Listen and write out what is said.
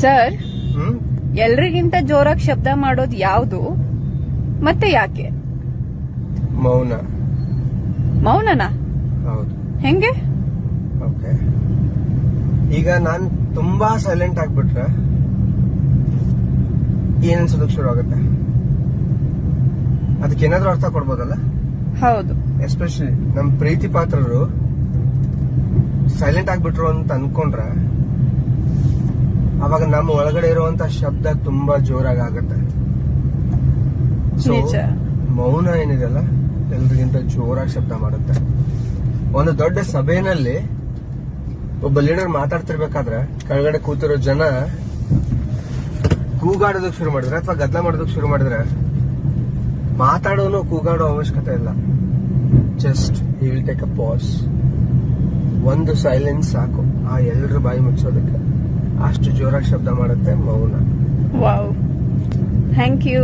Sir, ಎಲ್ರಿಗಿಂತ ಜೋರಾಗಿ ಶಬ್ದ ಮಾಡೋದು ಯಾವುದು ಮತ್ತೆ ಯಾಕೆ? ಮೌನ. ಮೌನನಾ? ಹೌದು. ಹೆಂಗೆ? ಓಕೆ, ಈಗ ನಾನ್ ತುಂಬಾ ಸೈಲೆಂಟ್ ಆಗ್ಬಿಟ್ರೆ ಏನನ್ಸೋದಕ್ ಶುರು ಆಗುತ್ತೆ? ಅದಕ್ಕೆ ಏನಾದ್ರೂ ಅರ್ಥ ಕೊಡ್ಬೋದಲ್ಲ? ಹೌದು. ಎಸ್ಪೆಷಲಿ ನಮ್ ಪ್ರೀತಿ ಪಾತ್ರರು ಸೈಲೆಂಟ್ ಆಗ್ಬಿಟ್ರು ಅಂತ ಅನ್ಕೊಂಡ್ರೆ ಅವಾಗ ನಮ್ಮ ಒಳಗಡೆ ಇರುವಂತ ಶಬ್ದ ತುಂಬಾ ಜೋರಾಗಿ ಆಗುತ್ತೆ. ನಿಜ. ಮೌನ ಏನಿದೆಲ್ಲ ಎಲ್ರಿಗಿಂತ ಜೋರಾಗಿ ಶಬ್ದ ಮಾಡುತ್ತೆ. ಒಂದು ದೊಡ್ಡ ಸಭೆಯಲ್ಲಿ ಒಬ್ಬ ಲೀಡರ್ ಮಾತಾಡ್ತಿರ್ಬೇಕಾದ್ರೆ ಕೆಳಗಡೆ ಕೂತಿರೋ ಜನ ಕೂಗಾಡೋದಕ್ ಶುರು ಮಾಡಿದ್ರೆ ಅಥವಾ ಗದ್ದಲ ಮಾಡೋದಕ್ ಶುರು ಮಾಡಿದ್ರೆ ಮಾತಾಡೋನು ಕೂಗಾಡೋ ಅವಶ್ಯಕತೆ ಇಲ್ಲ. Just he will take a pass. ಒಂದು ಸೈಲೆನ್ಸ್ ಸಾಕು ಆ ಎಲ್ಲರ ಬಾಯಿ ಮುಚ್ಚೋದಕ್ಕೆ. ಅಷ್ಟು ಜೋರಾಗಿ ಶಬ್ದ ಮಾಡುತ್ತೆ ಮೌನ. Wow, thank you.